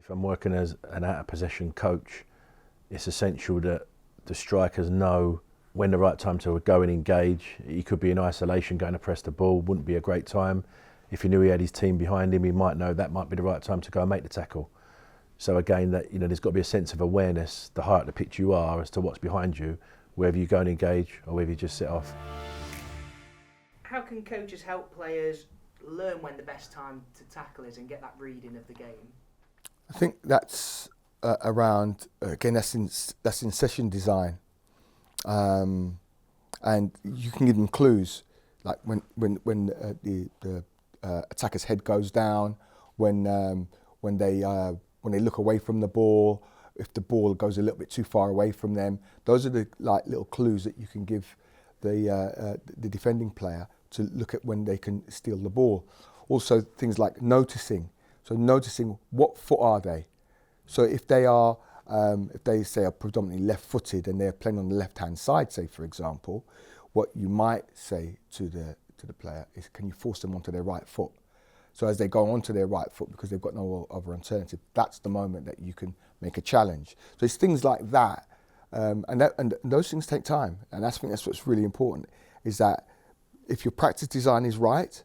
If I'm working as an out-of-possession coach, it's essential that the strikers know when the right time to go and engage. He could be in isolation going to press the ball, wouldn't be a great time. If he knew he had his team behind him, he might know that might be the right time to go and make the tackle. So again, that there's got to be a sense of awareness the higher up the pitch you are as to what's behind you, whether you go and engage or whether you just sit off. How can coaches help players learn when the best time to tackle is and get that reading of the game? I think that's around, again, that's in session design. And you can give them clues, like when the attacker's head goes down, when they look away from the ball, if the ball goes a little bit too far away from them. Those are the little clues that you can give the defending player to look at when they can steal the ball. Also things like noticing. So noticing what foot are they. So if they are, if they say are predominantly left-footed and they're playing on the left-hand side, say for example, what you might say to the player is, can you force them onto their right foot? So as they go onto their right foot, because they've got no other alternative, that's the moment that you can make a challenge. So it's things like that, and those things take time. And I think that's what's really important, is that if your practice design is right,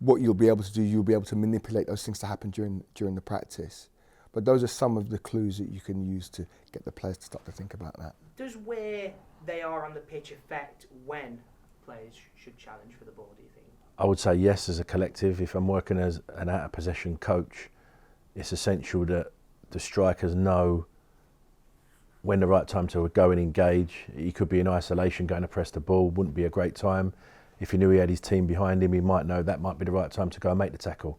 what you'll be able to do, you'll be able to manipulate those things to happen during the practice. But those are some of the clues that you can use to get the players to start to think about that. Does where they are on the pitch affect when players should challenge for the ball, do you think? I would say yes, as a collective. If I'm working as an out-of-possession coach, it's essential that the strikers know when the right time to go and engage. He could be in isolation going to press the ball, wouldn't be a great time. If he knew he had his team behind him, he might know that might be the right time to go and make the tackle.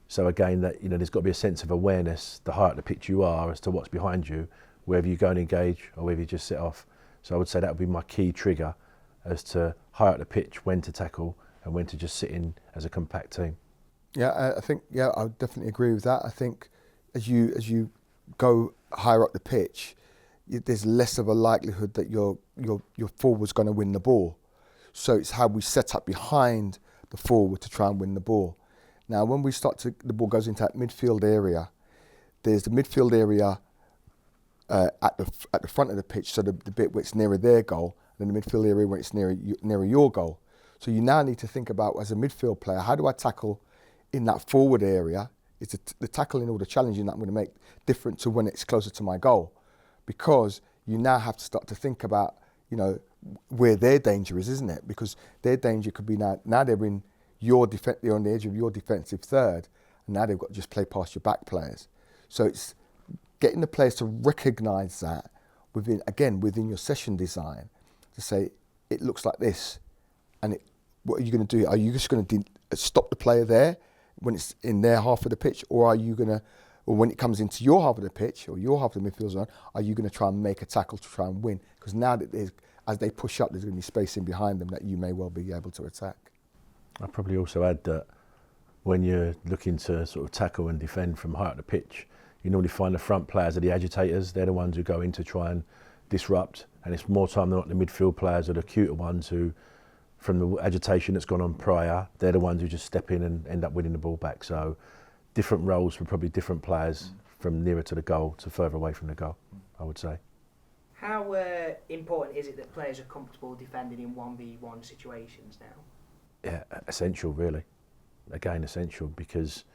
So again, that there's got to be a sense of awareness the higher up the pitch you are as to what's behind you, whether you go and engage or whether you just sit off. So I would say that would be my key trigger as to higher up the pitch, when to tackle and when to just sit in as a compact team. Yeah, I think I would definitely agree with that. I think as you go higher up the pitch, there's less of a likelihood that your forward's going to win the ball. So it's how we set up behind the forward to try and win the ball. Now, when the ball goes into that midfield area, there's the midfield area at the front of the pitch, so the bit where it's nearer their goal, and then the midfield area where it's nearer your goal. So you now need to think about, as a midfield player, how do I tackle in that forward area? Is the tackling or the challenging that I'm going to make different to when it's closer to my goal? Because you now have to start to think about, where their danger is, isn't it? Because their danger could be now they're in they're on the edge of your defensive third, and now they've got to just play past your back players. So it's getting the players to recognise that within your session design, to say, it looks like this, and what are you going to do? Are you just going to stop the player there when it's in their half of the pitch, or are you going to, or when it comes into your half of the pitch or your half of the midfield zone, are you going to try and make a tackle to try and win? Because now that as they push up, there's going to be space in behind them that you may well be able to attack. I'd probably also add that when you're looking to sort of tackle and defend from high up the pitch, you normally find the front players are the agitators. They're the ones who go in to try and disrupt, and it's more time than not the midfield players are the cuter ones who, from the agitation that's gone on prior, they're the ones who just step in and end up winning the ball back. So different roles for probably different players from nearer to the goal to further away from the goal, I would say. How important is it that players are comfortable defending in 1v1 situations now? Yeah, essential really. Again, essential, because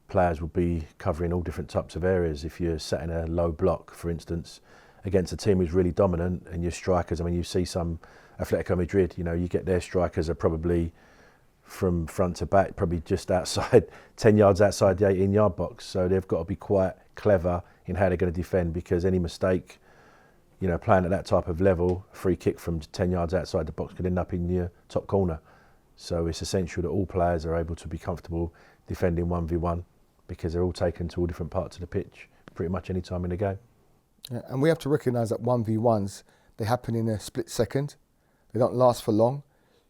players will be covering all different types of areas. If you're sat in a low block, for instance, against a team who's really dominant, and your strikers, you see some Atletico Madrid, you get their strikers are probably from front to back, probably just outside, 10 yards outside the 18-yard box. So they've got to be quite clever in how they're going to defend, because any mistake, playing at that type of level, a free kick from 10 yards outside the box could end up in your top corner. So it's essential that all players are able to be comfortable defending 1v1, because they're all taken to all different parts of the pitch pretty much any time in the game. Yeah, and we have to recognise that 1v1s, they happen in a split second. They don't last for long.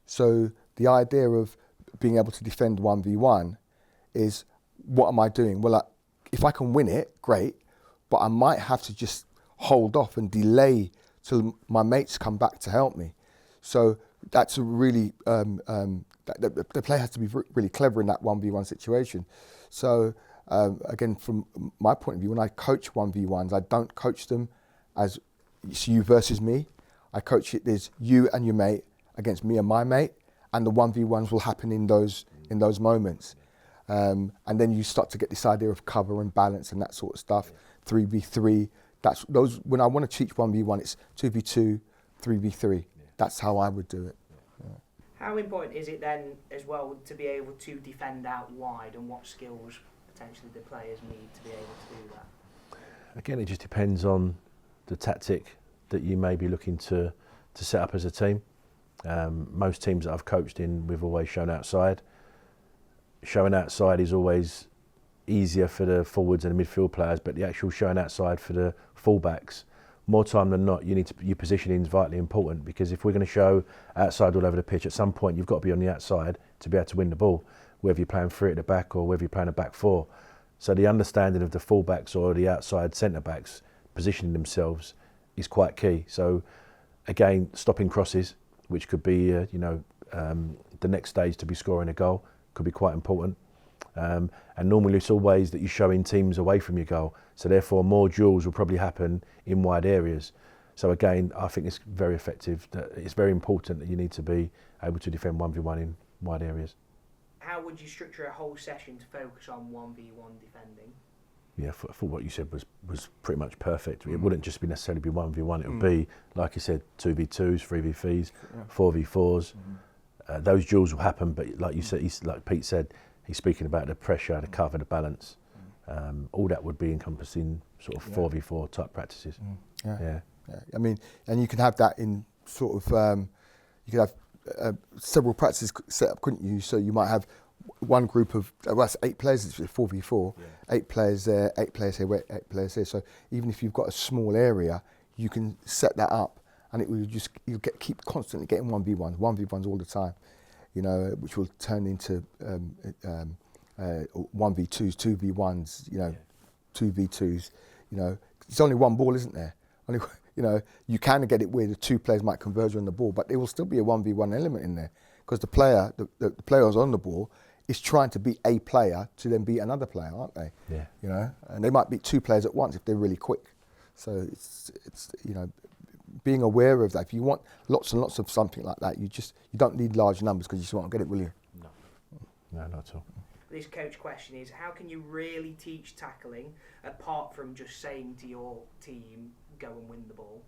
So the idea of being able to defend 1v1 is, what am I doing? Well, if I can win it, great, but I might have to just hold off and delay till my mates come back to help me. So that's a really, the player has to be really clever in that 1v1 situation. So again, from my point of view, when I coach 1v1s, I don't coach them as it's you versus me. I coach it as you and your mate against me and my mate, and the 1v1s will happen in those moments. And then you start to get this idea of cover and balance and that sort of stuff. 3v3. That's those. When I want to teach 1v1, it's 2v2, 3v3. That's how I would do it. Yeah. How important is it then as well to be able to defend out wide, and what skills potentially the players need to be able to do that? Again, it just depends on the tactic that you may be looking to set up as a team. Most teams that I've coached in, we've always shown outside. Showing outside is always easier for the forwards and the midfield players, but the actual showing outside for the fullbacks, more time than not, your positioning is vitally important, because if we're going to show outside all over the pitch, at some point you've got to be on the outside to be able to win the ball, whether you're playing three at the back or whether you're playing a back four. So the understanding of the fullbacks or the outside centre backs positioning themselves is quite key. So again, stopping crosses, which could be the next stage to be scoring a goal, could be quite important. And normally it's always that you're showing teams away from your goal, so therefore more duels will probably happen in wide areas. So again, I think it's very effective. That it's very important that you need to be able to defend 1v1 in wide areas. How would you structure a whole session to focus on 1v1 defending? Yeah, I thought what you said was pretty much perfect. It wouldn't just necessarily be 1v1, it would be, like you said, 2v2s, 3v3s, 4v4s. Those duels will happen, but like you said, like Pete said, he's speaking about the pressure, the cover, the balance. All that would be encompassing sort of 4v4 type practices. Yeah. I mean, and you can have that in sort of, you could have several practices set up, couldn't you? So you might have one group of, well, that's 8 players, it's 4v4, 8 players there, 8 players here, 8 players here. So even if you've got a small area, you can set that up, and it will just, keep constantly getting 1v1s all the time, which will turn into 1v2s, 2v1s, 2v2s, It's only one ball, isn't there? Only, you can get it where the 2 players might converge on the ball, but there will still be a 1v1 element in there, because the player, the players on the ball is trying to beat a player to then beat another player, aren't they? Yeah. And they might beat 2 players at once if they're really quick. So it's being aware of that. If you want lots and lots of something like that, you don't need large numbers, because you just won't get it, will you? No, not at all. This coach question is, how can you really teach tackling apart from just saying to your team, go and win the ball?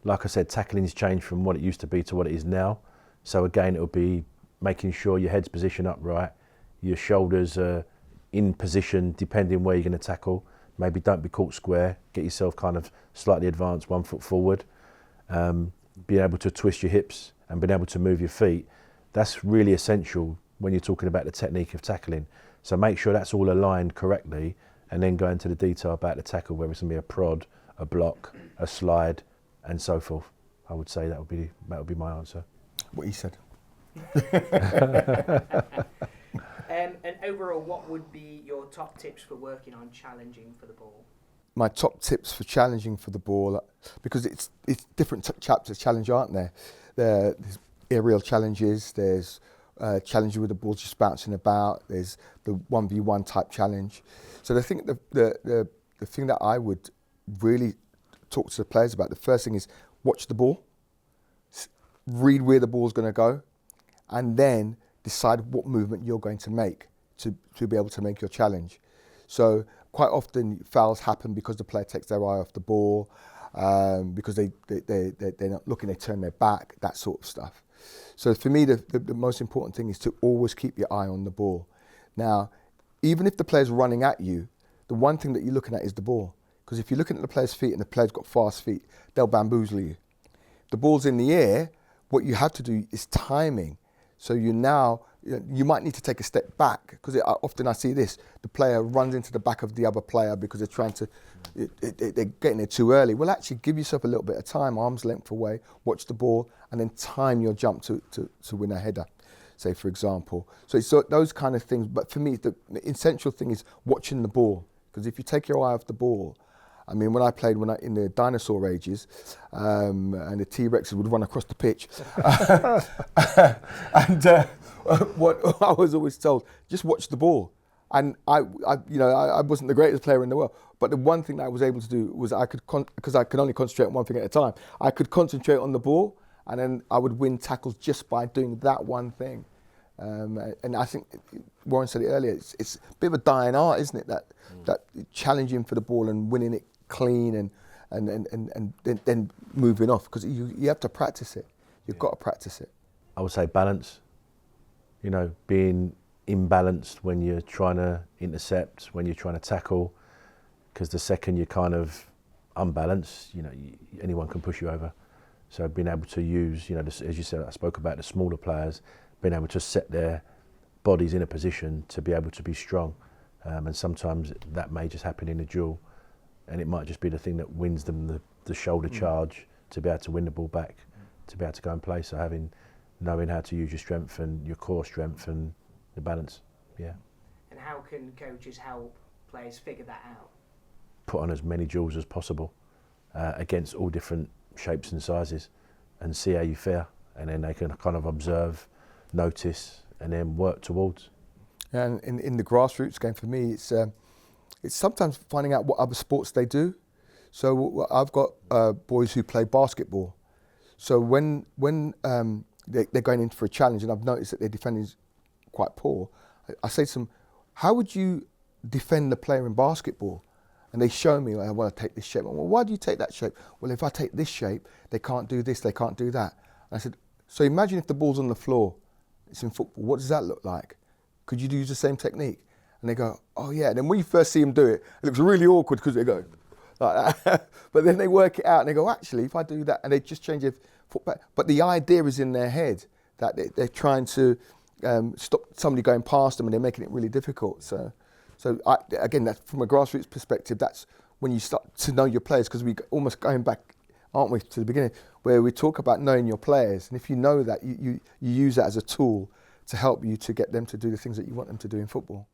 Like I said, tackling's changed from what it used to be to what it is now. So again, it'll be making sure your head's positioned upright, your shoulders are in position depending where you're going to tackle. Maybe don't be caught square, get yourself kind of slightly advanced, 1 foot forward. Being able to twist your hips and being able to move your feet, that's really essential when you're talking about the technique of tackling. So make sure that's all aligned correctly, and then go into the detail about the tackle, whether it's going to be a prod, a block, a slide, and so forth. I would say that would be my answer. What he said. And overall, what would be your top tips for working on challenging for the ball? My top tips for challenging for the ball, because it's different types of challenge, aren't there? There's aerial challenges, there's challenges with the ball just bouncing about, there's the 1v1 type challenge. So I think the thing that I would really talk to the players about, the first thing is watch the ball, read where the ball's going to go, and then decide what movement you're going to make to be able to make your challenge. So quite often fouls happen because the player takes their eye off the ball, because they're not looking, they turn their back, that sort of stuff. So for me, the most important thing is to always keep your eye on the ball. Now, even if the player's running at you, the one thing that you're looking at is the ball. Because if you're looking at the player's feet and the player's got fast feet, they'll bamboozle you. If the ball's in the air, what you have to do is timing. So you might need to take a step back, because often I see this, the player runs into the back of the other player because they're trying to, they're getting there too early. Well, actually give yourself a little bit of time, arm's length away, watch the ball, and then time your jump to win a header, say for example. So it's those kind of things, but for me, the essential thing is watching the ball, because if you take your eye off the ball, I mean, when I played in the dinosaur ages, and the T-Rexes would run across the pitch, and what I was always told, just watch the ball. And I wasn't the greatest player in the world, but the one thing that I was able to do was because I could only concentrate on one thing at a time. I could concentrate on the ball, and then I would win tackles just by doing that one thing. And I think Warren said it earlier. It's a bit of a dying art, isn't it? That challenging for the ball and winning it clean and then moving off, because you have to practice it. You've got to practice it. I would say balance. You know, being imbalanced when you're trying to intercept, when you're trying to tackle, because the second you're kind of unbalanced, you know, anyone can push you over. So being able to use, you know, as you said, I spoke about the smaller players, being able to set their bodies in a position to be able to be strong. And sometimes that may just happen in a duel, and it might just be the thing that wins them the shoulder charge to be able to win the ball back, to be able to go and play. So knowing how to use your strength and your core strength and the balance, yeah. And how can coaches help players figure that out? Put on as many duels as possible against all different shapes and sizes, and see how you fare, and then they can kind of observe, notice, and then work towards. And in the grassroots game, for me, it's sometimes finding out what other sports they do. So I've got boys who play basketball. So when they're going in for a challenge, and I've noticed that their defending is quite poor, I say to them, how would you defend the player in basketball? And they show me, I want to take this shape. Well, why do you take that shape? Well, if I take this shape, they can't do this, they can't do that. And I said, so imagine if the ball's on the floor, it's in football, what does that look like? Could you use the same technique? And they go, oh yeah. And then when you first see them do it, it looks really awkward because they go like that. But then they work it out and they go, actually, if I do that, and they just change their foot back. But the idea is in their head that they're trying to stop somebody going past them, and they're making it really difficult. So again, that's from a grassroots perspective, that's when you start to know your players, because we almost going back, aren't we, to the beginning, where we talk about knowing your players. And if you know that, you use that as a tool to help you to get them to do the things that you want them to do in football.